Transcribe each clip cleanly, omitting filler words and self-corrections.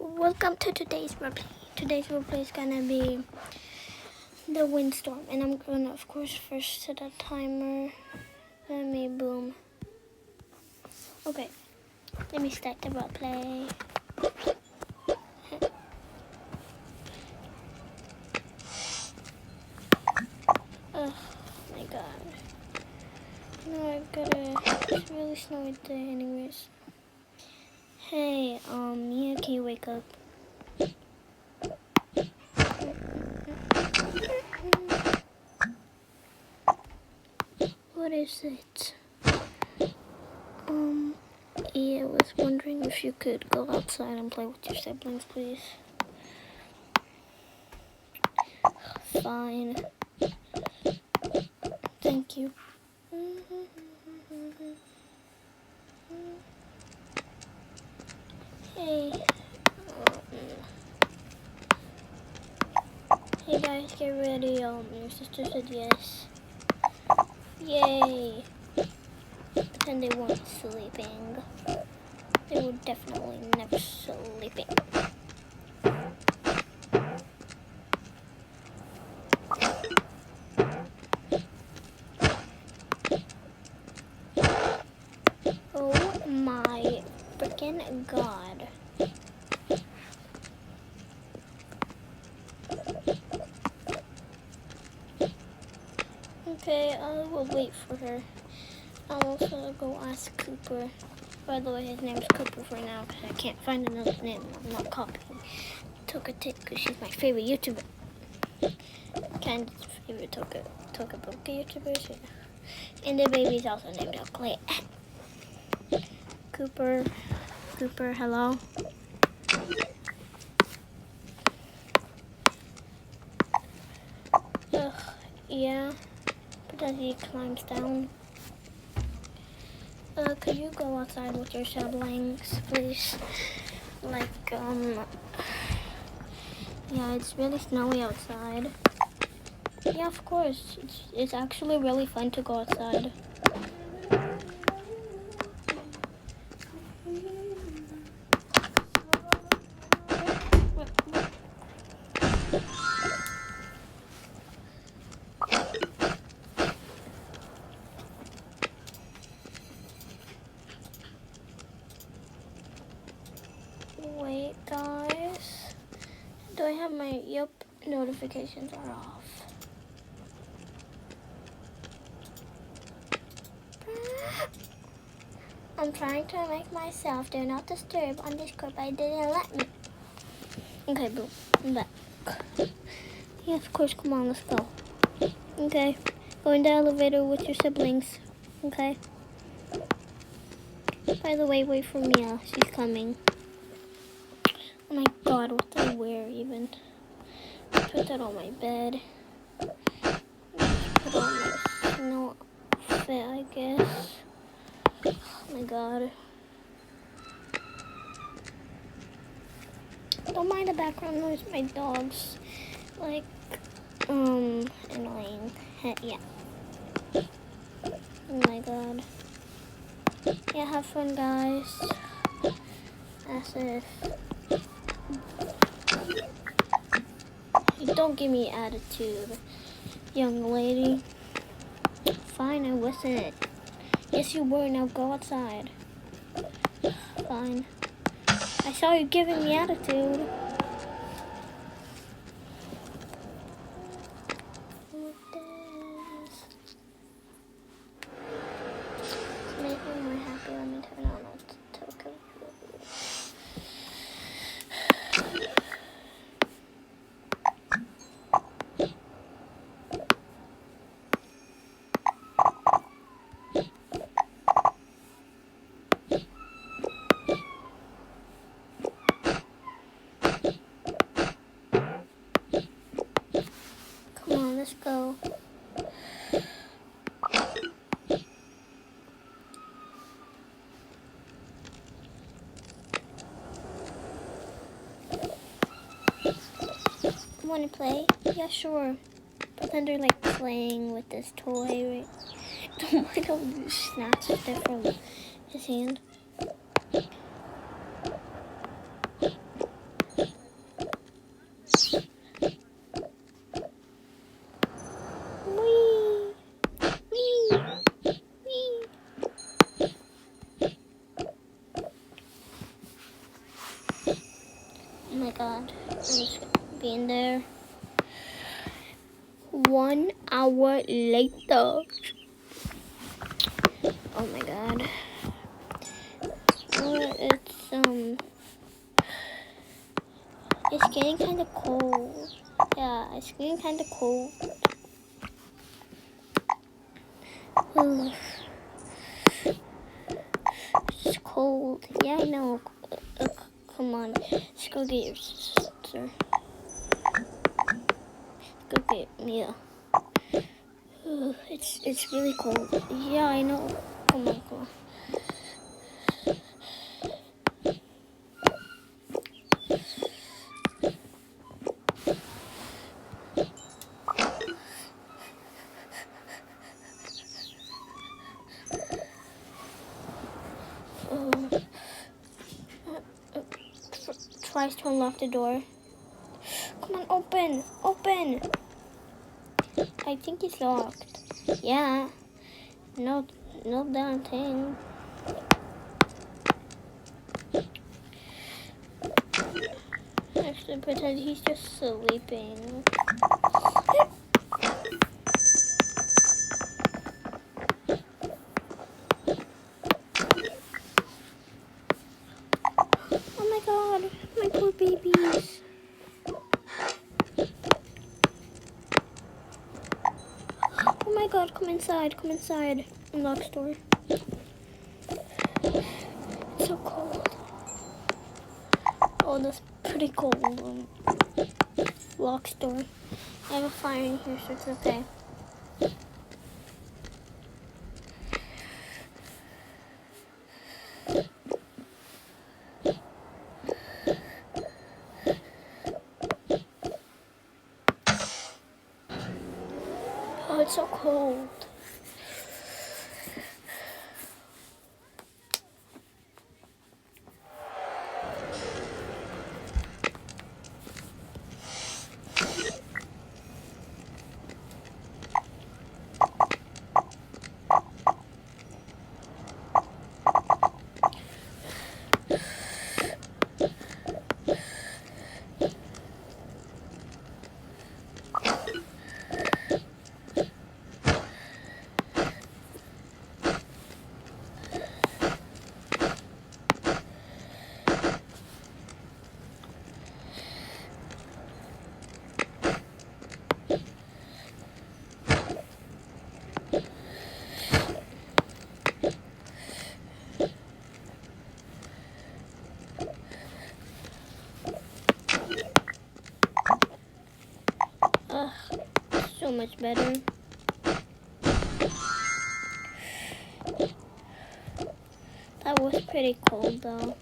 Welcome to today's roleplay. Today's roleplay is gonna be the windstorm, and I'm gonna, of course, first set a timer. Let me boom. Okay, let me start the roleplay. Oh my god. No, I gotta. It's really snowy today, anyways. Hey, Mia, can you wake up? What is it? Yeah, I was wondering if you could go outside and play with your siblings, please. Fine. Thank you. Hey. Hey guys, get ready. Your sister said yes. Yay. Pretend they weren't sleeping. They were definitely never sleeping. Oh my freaking god. Okay, I will wait for her. I'll also go ask Cooper. By the way, his name's Cooper for now because I can't find another name. I'm not copying Toka Tit because she's my favorite YouTuber. Candace's favorite Toka Boka YouTuber. Yeah. And the baby's also named Clay. Cooper, hello. Ugh, yeah. But as he climbs down. Could you go outside with your siblings, please? Like, yeah, it's really snowy outside. Yeah, of course. It's actually really fun to go outside. Wait, guys. Do I have my, yep, notifications are off. I'm trying to make myself do not disturb on Discord, but it didn't let me. Okay, boom. I'm back. Yeah, of course, come on, let's go. Okay, go in the elevator with your siblings. Okay. By the way, wait for Mia. She's coming. Oh my god, what do I wear even? Put that on my bed. Put on my snow outfit, I guess. Oh my god. Don't mind the background noise, my dog's like, annoying. Yeah. Oh my god. Yeah, have fun, guys. As if. Don't give me attitude, young lady. Fine, I wasn't. Yes, you were. Now go outside. Fine. I saw you giving me attitude. Make me more happy. Let me turn on a token. Come on, let's go. Want to play? Yeah, sure. Pretend they're like playing with this toy. Right? Don't mind how he snatches it from his hand. my god. I'm just gonna be in there. 1 hour later. Oh my god. It's getting kind of cold. Yeah, it's getting kind of cold. It's cold. Yeah, I know. Come on. Let's go get your sister. Go get Mia. It's really cold. Yeah, I know. Come on, come on. Tries to unlock the door. Come on, open! Open! I think it's locked. Yeah. No damn thing. Actually, pretend he's just sleeping. Oh my god, my poor babies. Oh my god, come inside, come inside. Unlock store. It's so cold. Oh, that's pretty cold. Lock store. I have a fire in here, so it's okay. Oh, it's so cold. So much better. That was pretty cold though.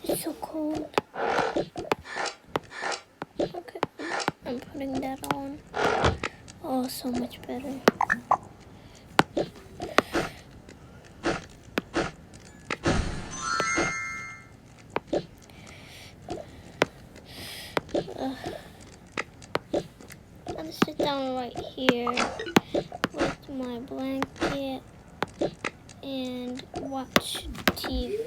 It's so cold. Okay, I'm putting that on. Oh, so much better. I'll sit down right here with my blanket and watch TV.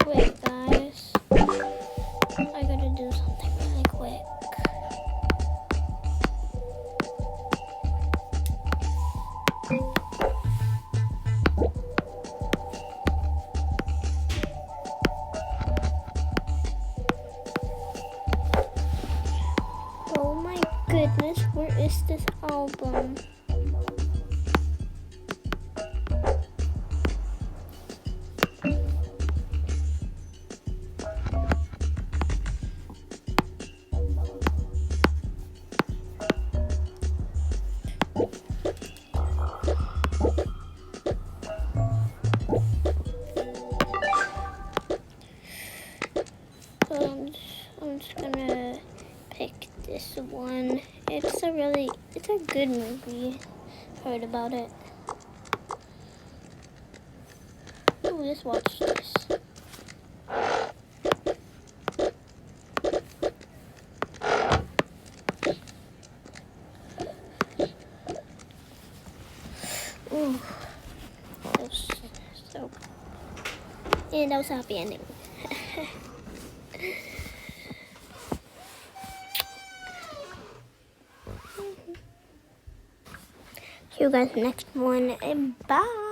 Wait, guys. I gotta do something really quick. Oh my goodness, where is this album? I'm just gonna pick this. this one. It's a good movie. Heard about it. Oh, let's watch this. Ooh, that was so. And that was a happy ending. See you guys next one, and bye.